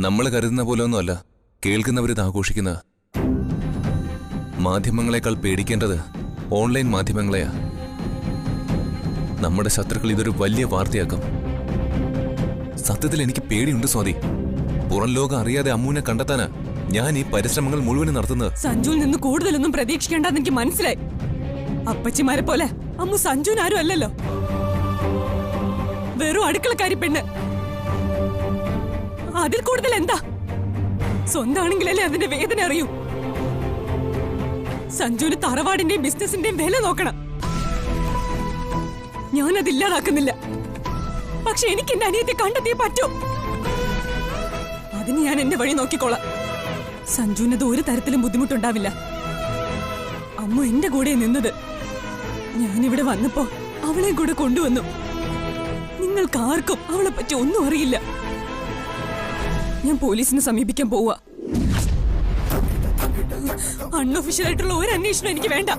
നമ്മൾ കരുതുന്ന പോലെ ഒന്നുമല്ല കേൾക്കുന്നവരിത് ആഘോഷിക്കുന്ന. മാധ്യമങ്ങളെക്കാൾ പേടിക്കേണ്ടത് ഓൺലൈൻ മാധ്യമങ്ങളെയാ. നമ്മുടെ ശത്രുക്കൾ ഇതൊരു വലിയ വാർത്തയാക്കും. സത്യത്തിൽ എനിക്ക് പേടിയുണ്ട് സ്വാതി. പുറം ലോകം അറിയാതെ അമ്മുവിനെ കണ്ടെത്താനാ ഞാൻ ഈ പരിശ്രമങ്ങൾ മുഴുവനും നടത്തുന്നത്. സഞ്ജുവിൽ നിന്ന് കൂടുതലൊന്നും പ്രതീക്ഷിക്കേണ്ടെന്ന് എനിക്ക് മനസ്സിലായി. അപ്പച്ചിമാരെ പോലെ അമ്മു സഞ്ജുവിന് ആരും അല്ലല്ലോ. വെറും അടുക്കളക്കാരി പെണ്ണ്. അതിൽ കൂടുതൽ എന്താ? സ്വന്തമാണെങ്കിലല്ലേ അതിന്റെ വേദന അറിയൂ. സഞ്ജുവിന് തറവാടിന്റെയും ബിസിനസിന്റെയും വില നോക്കണം. ഞാനതില്ലാതാക്കുന്നില്ല. പക്ഷെ എനിക്ക് എന്റെ അനിയത്തെ കണ്ടെത്തിയേ പറ്റൂ. അതിന് ഞാൻ എന്റെ വഴി നോക്കിക്കോളാം. സഞ്ജുവിനത് ഒരു തരത്തിലും ബുദ്ധിമുട്ടുണ്ടാവില്ല. അമ്മ എന്റെ കൂടെ നിന്നത്. ഞാനിവിടെ വന്നപ്പോ അവളെ കൂടെ കൊണ്ടുവന്നു. നിങ്ങൾക്ക് ആർക്കും അവളെ പറ്റി ഒന്നും അറിയില്ല. ഞാൻ പോലീസിനെ സമീപിക്കാൻ പോവാ. അൺഒഫീഷ്യൽ ആയിട്ടുള്ള ഒരു അന്വേഷണം എനിക്ക് വേണ്ട.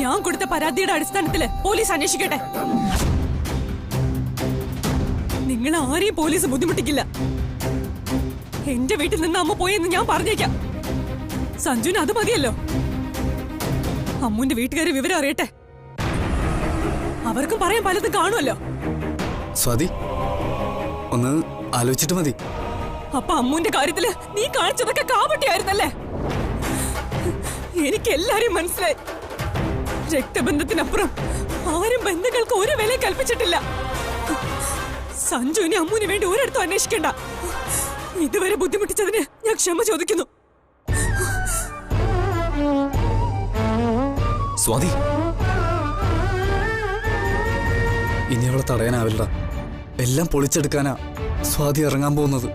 ഞാൻ കൊടുത്ത പരാതിയുടെ അടിസ്ഥാനത്തില് പോലീസ് അന്വേഷിക്കട്ടെ. നിങ്ങൾ ആരെയും പോലീസ് ബുദ്ധിമുട്ടിക്കില്ല. എന്റെ വീട്ടിൽ നിന്ന് അമ്മ പോയെന്ന് ഞാൻ പറഞ്ഞേക്കാം. സഞ്ജുവിന് അത് മതിയല്ലോ. അമ്മുവിന്റെ വീട്ടുകാരെ വിവരം അറിയട്ടെ. അവർക്കും പറയാൻ പലതും കാണുമല്ലോ. സ്വാതി, ഒന്ന് ആലോചിച്ചിട്ട് മതി. അപ്പൊ അമ്മുവിന്റെ കാര്യത്തില് നീ കാണിച്ചതൊക്കെ കാപട്യായിരുന്നല്ലേ? എനിക്ക് എല്ലാരെയും മനസ്സിലായി. രക്തബന്ധത്തിനപ്പുറം ആരും ബന്ധങ്ങൾക്ക് ഒരു വില കൽപ്പിച്ചിട്ടില്ല. സഞ്ജുവിനെ അമ്മുവിന് വേണ്ടി ഒരിടത്തും അന്വേഷിക്കണ്ട. ഇതുവരെ ബുദ്ധിമുട്ടിച്ചതിന് ഞാൻ ക്ഷമ ചോദിക്കുന്നു. സ്വാതി, ഇനി അവളെ തടയാനാവില്ല. എല്ലാം പൊളിച്ചെടുക്കാനാ സ്വാതി ഇറങ്ങാൻ പോകുന്നത്.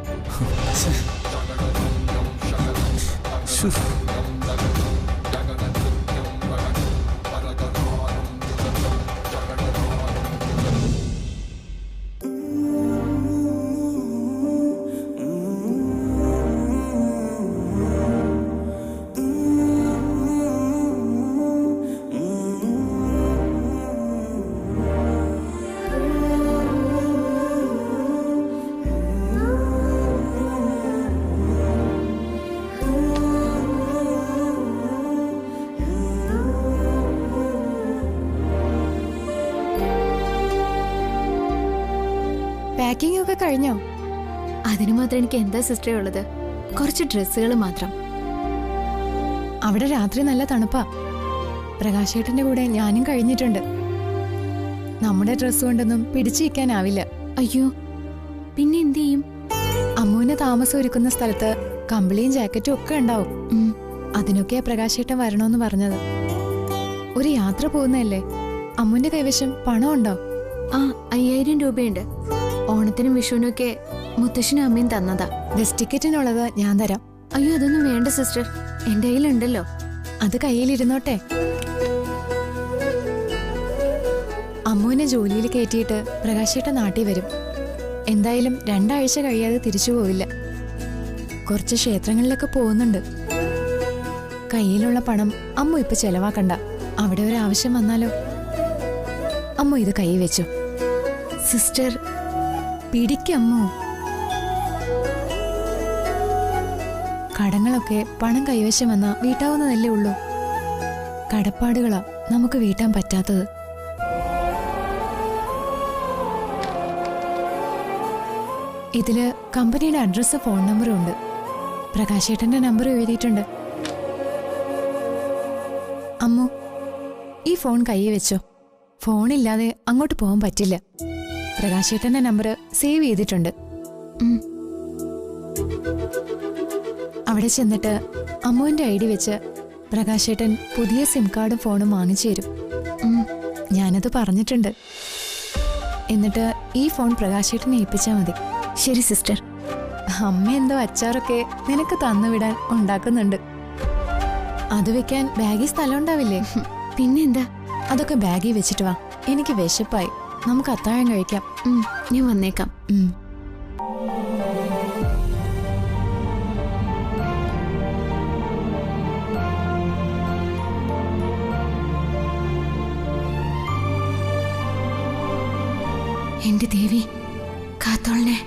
പാക്കിംഗ് ഒക്കെ കഴിഞ്ഞോ? അതിന് മാത്രം എനിക്ക് എന്താ സിസ്റ്റർ ഉള്ളത്? കുറച്ച് ഡ്രസ്സുകൾ മാത്രം. അവിടെ രാത്രി നല്ല തണുപ്പാ. പ്രകാശേട്ടന്റെ കൂടെ ഞാനും കഴിഞ്ഞിട്ടുണ്ട്. നമ്മുടെ ഡ്രസ്സ് കൊണ്ടൊന്നും പിടിച്ചിരിക്കാനാവില്ല. അയ്യോ, പിന്നെ എന്ത് ചെയ്യും? അമ്മുവിന് താമസം ഒരുക്കുന്ന സ്ഥലത്ത് കമ്പിളിയും ജാക്കറ്റും ഒക്കെ ഉണ്ടാവും. അതിനൊക്കെയാ പ്രകാശേട്ടൻ വരണോന്ന് പറഞ്ഞത്. ഒരു യാത്ര പോകുന്നതല്ലേ? അമ്മുവിന്റെ കൈവശം പണം ഉണ്ടോ? ആ, 5000 രൂപയുണ്ട്. ഓണത്തിനും വിഷുവിനൊക്കെ മുത്തശ്ശനും അമ്മയും തന്നതാ. ബസ് ടിക്കറ്റിനുള്ളത് ഞാൻ തരാം. അയ്യോ, അതൊന്നും വേണ്ട സിസ്റ്റർ, എന്റെ കയ്യിലുണ്ടല്ലോ. അത് കയ്യിലിരുന്നോട്ടെ. അമ്മുവിനെ ജോലിയിൽ കയറ്റിയിട്ട് പ്രകാശേട്ടൻ നാട്ടിൽ വരും. എന്തായാലും 2 ആഴ്ച കഴിയാതെ തിരിച്ചു പോവില്ല. കുറച്ച് ക്ഷേത്രങ്ങളിലൊക്കെ പോകുന്നുണ്ട്. കയ്യിലുള്ള പണം അമ്മു ഇപ്പൊ ചെലവാക്കണ്ട. അവിടെ ഒരു ആവശ്യം വന്നാലോ? അമ്മു ഇത് കൈ വെച്ചു. സിസ്റ്റർ, പിടിക്കമ്മു. കടങ്ങളൊക്കെ പണം കൈവശം വന്നാ വീട്ടാവുന്നതല്ലേ ഉള്ളൂ. കടപ്പാടുകളാ നമുക്ക് വീട്ടാൻ പറ്റാത്തത്. ഇതില് കമ്പനിയുടെ അഡ്രസ്, ഫോൺ നമ്പറും ഉണ്ട്. പ്രകാശേട്ടന്റെ നമ്പർ എഴുതിയിട്ടുണ്ട്. അമ്മു, ഈ ഫോൺ കയ്യിൽ വെച്ചോ. ഫോണില്ലാതെ അങ്ങോട്ട് പോകാൻ പറ്റില്ല. പ്രകാശേട്ടന്റെ നമ്പർ സേവ് ചെയ്തിട്ടുണ്ട്. അവിടെ ചെന്നിട്ട് അമ്മുവിന്റെ ID വെച്ച് പ്രകാശേട്ടൻ പുതിയ സിം കാർഡും ഫോണും വാങ്ങിച്ചു തരും. ഞാനത് പറഞ്ഞിട്ടുണ്ട്. എന്നിട്ട് ഈ ഫോൺ പ്രകാശേട്ടനെ ഏൽപ്പിച്ചാൽ മതി. ശരി സിസ്റ്റർ. അമ്മ എന്തോ അച്ചാറൊക്കെ നിനക്ക് തന്നുവിടാൻ ഉണ്ടാക്കുന്നുണ്ട്. അത് വെക്കാൻ ബാഗിൽ സ്ഥലം ഉണ്ടാവില്ലേ? പിന്നെന്താ? അതൊക്കെ ബാഗിൽ വെച്ചിട്ട് വാ. എനിക്ക് വിശപ്പായി. നമുക്ക് അത്താഴം കഴിക്കാം. ഞാൻ വന്നേക്കാം. എന്റെ ദേവി, കാത്തോളനെ.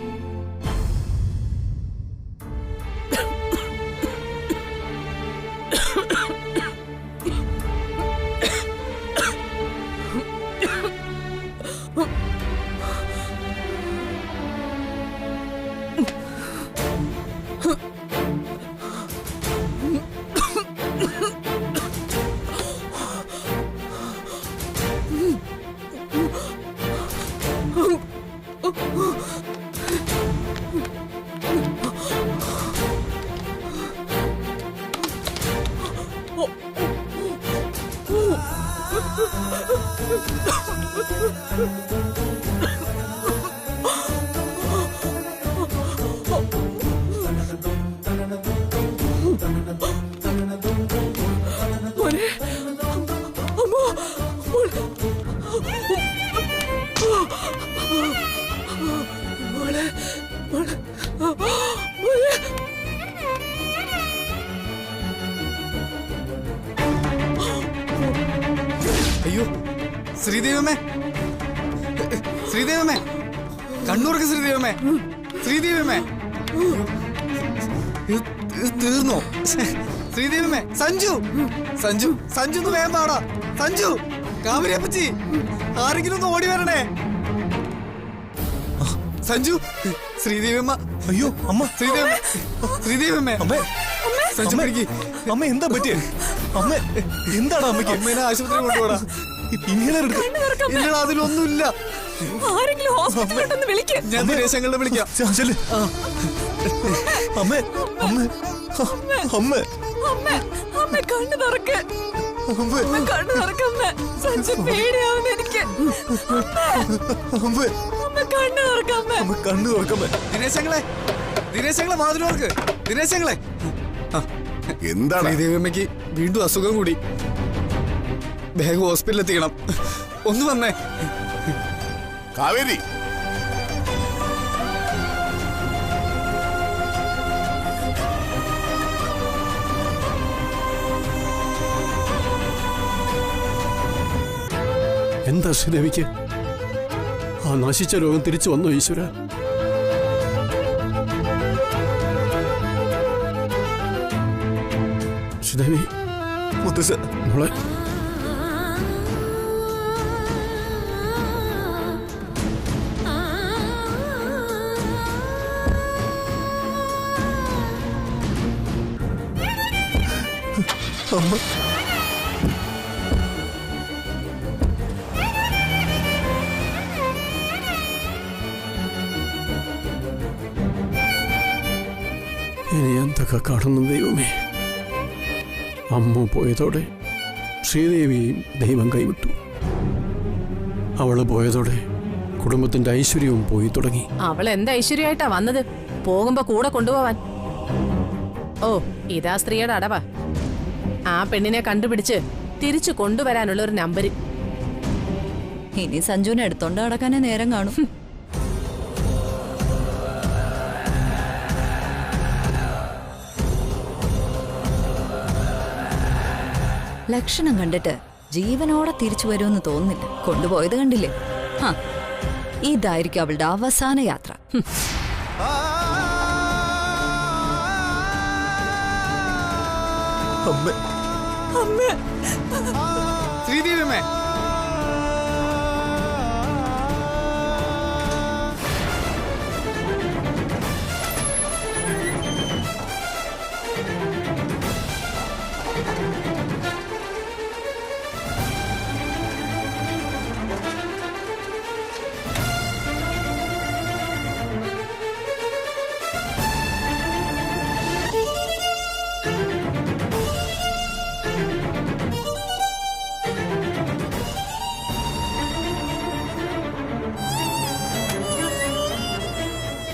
മോനെ, അമ്മോ, മോളെ. മോളെ, മോളെ, മോളെ. അയ്യോ, ശ്രീദേവമ്മേ, ശ്രീദേവമ്മേ, കണ്ണൂർക്ക് ശ്രീദേവമ്മേ, ശ്രീദേവമ്മേ, ഇത് തീർന്നോ? ശ്രീദേവമ്മേ, സഞ്ജു, സഞ്ജു, സഞ്ജു ഒന്ന് വേഗം പാടാ. സഞ്ജു, കാവരിയപ്പച്ചി, ആരെങ്കിലും ഒന്ന് ഓടി വരണേ. സഞ്ജു, ശ്രീദേവമ്മ. അയ്യോ അമ്മ, ശ്രീദേവമ്മ, ശ്രീദേവമ്മേ, അമ്മേ, സഞ്ജു മരിക്ക്. അമ്മ എന്താ പറ്റിയേ? അമ്മ എന്താണ് അമ്മയ്ക്ക്? അമ്മേനെ ആശുപത്രി കൊണ്ടുപോടാ. ഇൻഹേലർ എടുക്ക. ഇല്ലടാ, അതിലൊന്നുമില്ല. ആരെങ്കിലും ഹോസ്പിറ്റലിലോട്ടൊന്ന് വിളിക്ക്. ഞാൻ ദിനേശങ്ങളുടെ വിളിക്കാം. ചെല്ല്. അമ്മേ, അമ്മേ, അമ്മേ, അമ്മ, അമ്മ കണ്ണു തുറക്ക്. അമ്മേ, അമ്മ കണ്ണു തുറക്കമ്മ. സഞ്ജു പേടിയാവുന്ന എനിക്ക്. അമ്മേ, അമ്മ കണ്ണു തുറക്കമ്മ. അമ്മ കണ്ണു തുറക്കമ്മേ. ദിനേശങ്ങളെ, ദിനേശങ്ങളെ, മാധുരവർക്ക്, ദിനേശങ്ങളെ. എന്താണ് ശ്രീദേവിയമ്മയ്ക്ക് വീണ്ടും അസുഖം കൂടി. വേഗം ഹോസ്പിറ്റലിൽ എത്തിക്കണം. ഒന്ന് വന്നേ. കാവേരി? എന്താ ശ്രീദേവിക്ക്? ആ നശിച്ച രോഗം തിരിച്ചു വന്നോ ഈശ്വര? ശ്രീദേവി, മുത്തശ്ശ, മോളെ, അമ്മ, ഇനി എന്തൊക്കെ കാണുന്നു ദൈവമേ. അമ്മ പോയതോടെ ശ്രീദേവിയെയും ദൈവം കൈവിട്ടു. അവള് പോയതോടെ കുടുംബത്തിന്റെ ഐശ്വര്യവും പോയി തുടങ്ങി. അവൾ എന്ത് ഐശ്വര്യമായിട്ടാ വന്നത്? പോകുമ്പോ കൂടെ കൊണ്ടുപോവാൻ. ഓ, ഇതാ സ്ത്രീയുടെ അടവാ. ആ പെണ്ണിനെ കണ്ടുപിടിച്ച് തിരിച്ചു കൊണ്ടുവരാനുള്ള ഒരു നമ്പര്. ഇനി സഞ്ജുവിനെ എടുത്തോണ്ട് നടക്കാനേ നേരം കാണും. ലക്ഷണം കണ്ടിട്ട് ജീവനോടെ തിരിച്ചു വരുമെന്ന് തോന്നുന്നില്ല. കൊണ്ടുപോയത് കണ്ടില്ലേ? ഇതായിരിക്കും അവളുടെ അവസാന യാത്ര. അമ്മേ, അമ്മ, ശ്രീദേവിയമ്മേ,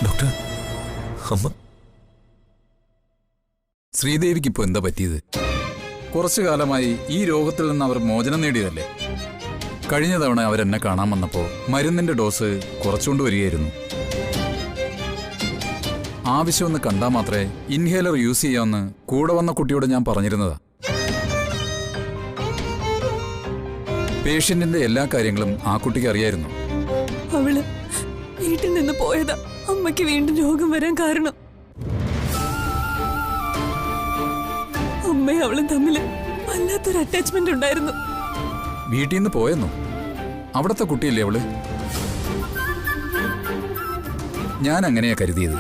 ഡോക്ടർ, അമ്മ. ശ്രീദേവിക്ക് ഇപ്പോ എന്താ പറ്റിയത്? കുറച്ചു കാലമായി ഈ രോഗത്തിൽ നിന്ന് അവർ മോചനം നേടിയതല്ലേ? കഴിഞ്ഞ തവണ അവരെന്നെ കാണാൻ വന്നപ്പോ മരുന്നിന്റെ ഡോസ് കുറച്ചുകൊണ്ട് വരികയായിരുന്നു. ആവശ്യമൊന്ന് കണ്ടാൽ മാത്രമേ ഇൻഹേലർ യൂസ് ചെയ്യാമെന്ന് കൂടെ വന്ന കുട്ടിയോട് ഞാൻ പറഞ്ഞിരുന്നതാ. പേഷ്യന്റിന്റെ എല്ലാ കാര്യങ്ങളും ആ കുട്ടിക്ക് അറിയായിരുന്നു. അവള് വീട്ടിൽ നിന്ന് പോയതാ അമ്മയ്ക്ക് വീണ്ടും രോഗം വരാൻ കാരണം. അമ്മയും അവളും തമ്മില് വല്ലാത്തൊരു അറ്റാച്ച്മെന്റ് ഉണ്ടായിരുന്നു. വീട്ടിൽ നിന്ന് പോയെന്നോ? അവിടത്തെ കുട്ടിയല്ലേ അവള്? ഞാൻ അങ്ങനെയാ കരുതിയത്.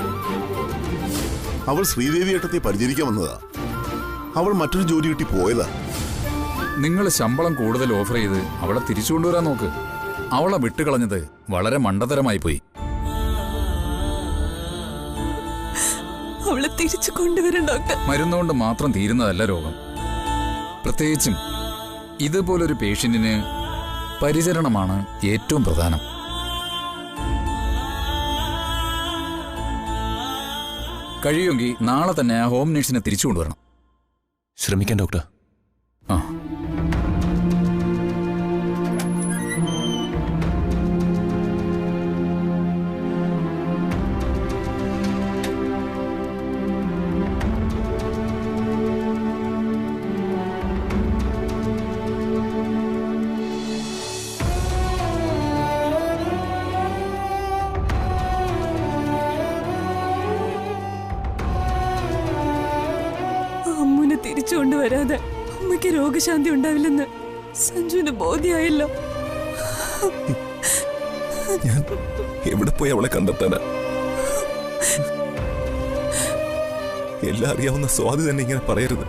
അവൾ ശ്രീദേവി ഏട്ടത്തെ പരിചരിക്കാൻ വന്നതാ. അവൾ മറ്റൊരു ജോലി കിട്ടി പോയതാ. നിങ്ങൾ ശമ്പളം കൂടുതൽ ഓഫർ ചെയ്ത് അവളെ തിരിച്ചു കൊണ്ടുവരാൻ നോക്ക്. അവളെ വിട്ടുകളഞ്ഞത് വളരെ മണ്ടതരമായി പോയി. അവളെ തിരിച്ചു കൊണ്ടുവരാൻ ഡോക്ടർ. മരുന്നുകൊണ്ട് മാത്രം തീരുന്നതല്ല രോഗം. പ്രത്യേകിച്ചും ഇതുപോലൊരു പേഷ്യന്റിന് പരിചരണമാണ് ഏറ്റവും പ്രധാനം. കഴിയുമെങ്കിൽ നാളെ തന്നെ ആ ഹോം നേഴ്സിനെ തിരിച്ചു കൊണ്ടുവരണം. ശ്രമിക്കാം ഡോക്ടർ. ആ, അമ്മുനെ തിരിച്ചു കൊണ്ടുവരാതെ അമ്മയ്ക്ക് രോഗശാന്തി ഉണ്ടാവില്ലെന്ന് സഞ്ജുവിന് ബോധ്യായല്ലോ. ഞാൻ എവിടെ പോയി അവളെ കണ്ടെത്താനാ? എല്ലാം അറിയാവുന്ന സ്വാതി തന്നെ ഇങ്ങനെ പറയരുത്.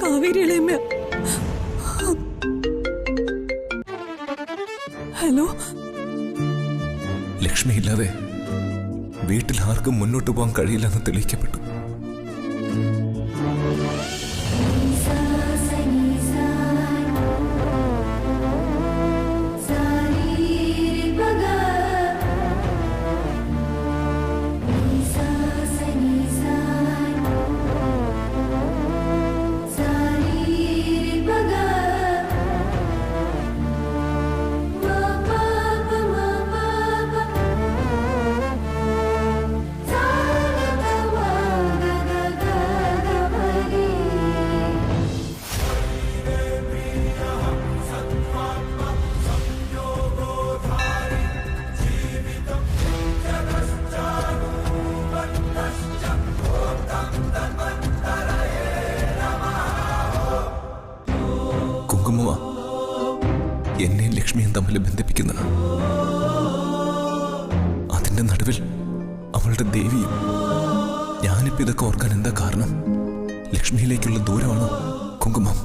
കാവേരി ഇളയമ്മ. ഹലോ. ലക്ഷ്മി ഇല്ലാതെ വീട്ടിൽ ആർക്കും മുന്നോട്ട് പോകാൻ കഴിയില്ലെന്ന് തെളിയിക്കപ്പെട്ടു. എന്നെയും ലക്ഷ്മിയും തമ്മിൽ ബന്ധിപ്പിക്കുന്ന അതിന്റെ നടുവിൽ അവളുടെ ദേവിയും. ഞാനിപ്പോ ഇതൊക്കെ ഓർക്കാൻ എന്താ കാരണം? ലക്ഷ്മിയിലേക്കുള്ള ദൂരമാണോ കുങ്കുമം?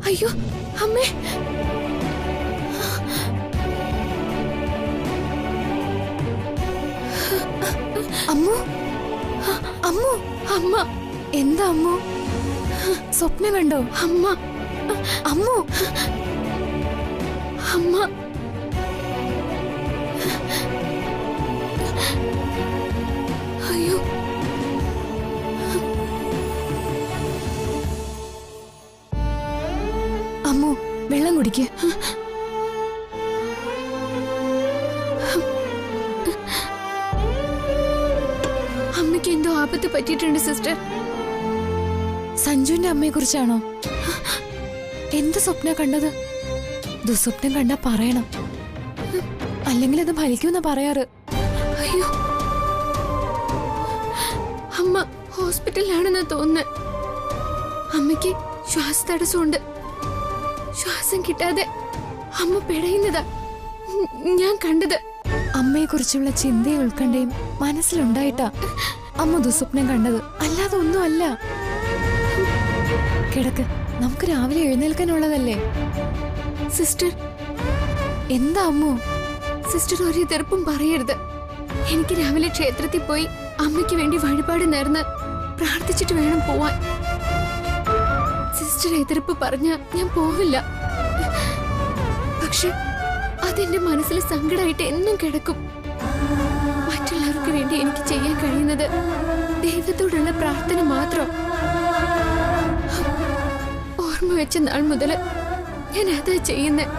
അയ്യോ അമ്മേ, അമ്മു, അമ്മു, അമ്മ. എന്താ അമ്മു? സ്വപ്നം കണ്ടോ? അമ്മ, അമ്മു, അമ്മ. അയ്യോ, അമ്മു വെള്ളം കുടിക്ക്. അമ്മയ്ക്ക് എന്തോ ആപത്ത് പറ്റിയിട്ടുണ്ട് സിസ്റ്റർ. സഞ്ജുവിന്റെ അമ്മയെ കുറിച്ചാണോ? എന്ത് സ്വപ്ന കണ്ടത്? ദുസ്വപ്നം കണ്ടാ പറയണം, അല്ലെങ്കിൽ അത് ഫലിക്കുമെന്നാ പറയാറ്. അയ്യോ, അമ്മ ഹോസ്പിറ്റലിലാണെന്നാ തോന്നുന്നത്. അമ്മയ്ക്ക് ശ്വാസതടസ്സമുണ്ട്. ശ്വാസം കിട്ടാതെ അമ്മ പിടയുന്നതാ ഞാൻ കണ്ടത്. അമ്മയെ കുറിച്ചുള്ള ചിന്തയും ഉത്കണ്ഠയും മനസ്സിലുണ്ടായിട്ടാ അമ്മ ദുസ്വപ്നം കണ്ടത്, അല്ലാതെ ഒന്നുമല്ല. കിടക്ക്, നമുക്ക് രാവിലെ എഴുന്നേൽക്കാനുള്ളതല്ലേ. സിസ്റ്റർ. എന്താ അമ്മു? സിസ്റ്റർ ഒരു എതിർപ്പും പറയരുത്. എനിക്ക് രാവിലെ ക്ഷേത്രത്തിൽ പോയി അമ്മയ്ക്ക് വേണ്ടി വഴിപാട് നേർന്ന് പ്രാർത്ഥിച്ചിട്ട് വേണം പോവാൻ. സിസ്റ്റർ എതിർപ്പ് പറഞ്ഞ ഞാൻ പോവില്ല. പക്ഷെ അതെന്റെ മനസ്സിൽ സങ്കടമായിട്ട് എന്നും കിടക്കും. മറ്റുള്ളവർക്ക് വേണ്ടി എനിക്ക് ചെയ്യാൻ കഴിയുന്നത് ദൈവത്തോടുള്ള പ്രാർത്ഥന മാത്രം. ഓർമ്മ വെച്ച നാൾ മുതൽ ഞാൻ അതാ ചെയ്യുന്നത്.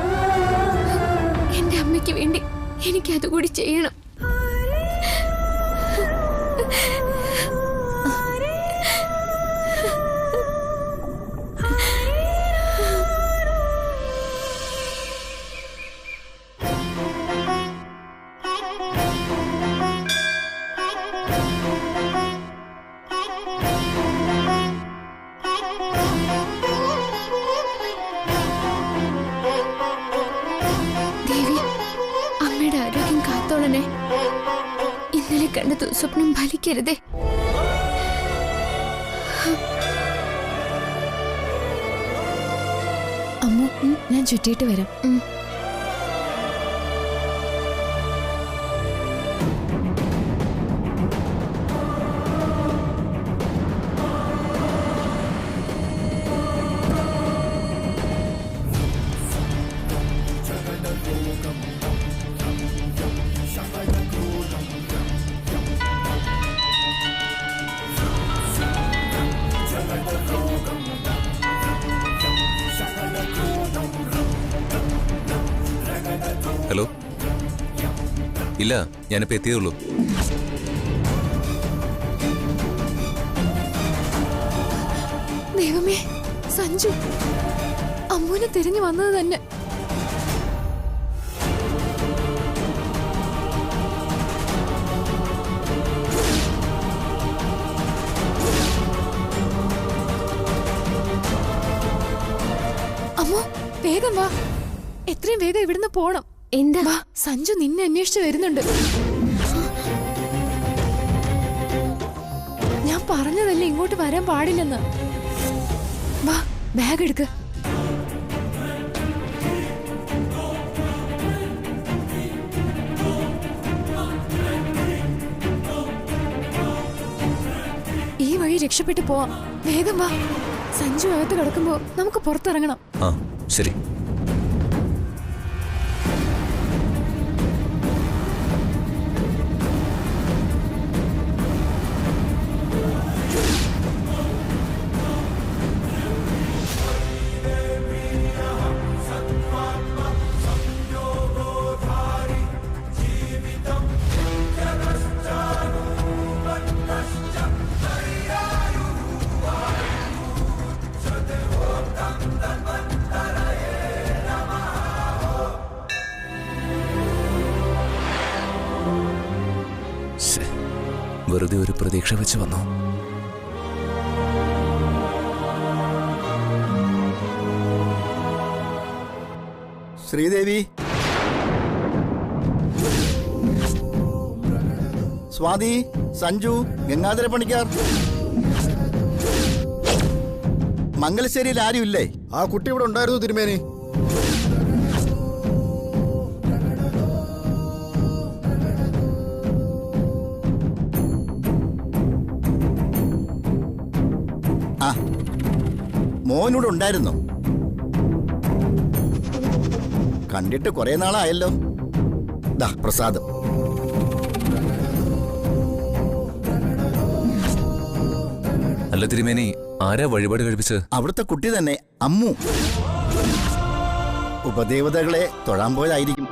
എന്റെ അമ്മയ്ക്ക് വേണ്ടി എനിക്ക് അതുകൂടി ചെയ്യണം. ദേവി, അമ്മയുടെ ആരോഗ്യം കാത്തോളണേ. എന്റെ ദുസ്വപ്നം ഫലിക്കരുതേ. അമ്മു, ഞാൻ ചുറ്റിയിട്ട് വരാം. ഹലോ, ഇല്ല, ഞാനിപ്പോ എത്തിയതുള്ളൂ. ദൈവമേ, സഞ്ജു അമ്മുവിനെ തിരിഞ്ഞു വന്നത് തന്നെ. അമ്മോ, വേഗം വാ, എത്രയും വേഗം ഇവിടുന്ന് പോണം. എന്താ? വാ, സഞ്ജു നിന്നെ അന്വേഷിച്ച് വരുന്നുണ്ട്. ഞാൻ പറഞ്ഞതല്ലേ ഇങ്ങോട്ട് വരാൻ പാടില്ലെന്ന്. വാ, ബാഗ് എടുക്ക്. ഈ വഴി രക്ഷപ്പെട്ടു പോവാം. വേഗം വാ. സഞ്ജു അകത്ത് കിടക്കുമ്പോ നമുക്ക് പുറത്തിറങ്ങണം. ആ, ശരി. വെറുതെ ഒരു പ്രതീക്ഷ വെച്ച് വന്നു. ശ്രീദേവി, സ്വാതി, സഞ്ജു, ഗംഗാധര പണിക്കാർ, മംഗലശ്ശേരിയിൽ ആരുമില്ലേ? ആ കുട്ടി ഇവിടെ ഉണ്ടായിരുന്നു തിരുമേനി. ആ, മോനൂടെ ഉണ്ടായിരുന്നു. കണ്ടിട്ട് കുറെ നാളായല്ലോ. ദാ പ്രസാദം. അല്ല തിരുമേനി, ആരാ വഴിപാട് കഴിപ്പിച്ചത്? അവിടുത്തെ കുട്ടി തന്നെ, അമ്മു. ഉപദേവതകളെ തൊഴാൻ പോയതായിരിക്കും.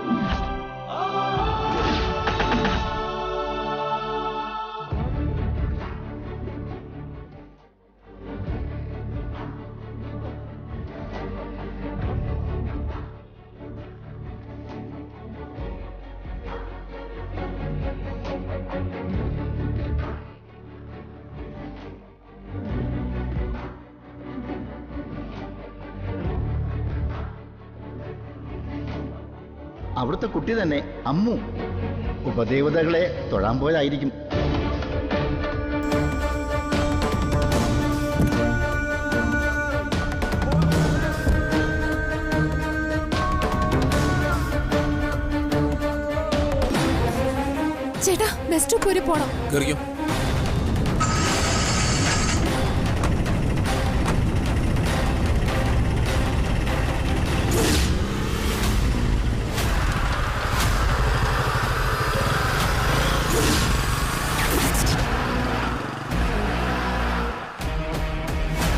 അവിടുത്തെ കുട്ടി തന്നെ, അമ്മു. ഉപദേവതകളെ തൊഴാൻ പോയതായിരിക്കും. ചേട്ടാ, ബസ് സ്റ്റോപ്പ് വരെ പോണം. കേറിക്കോ.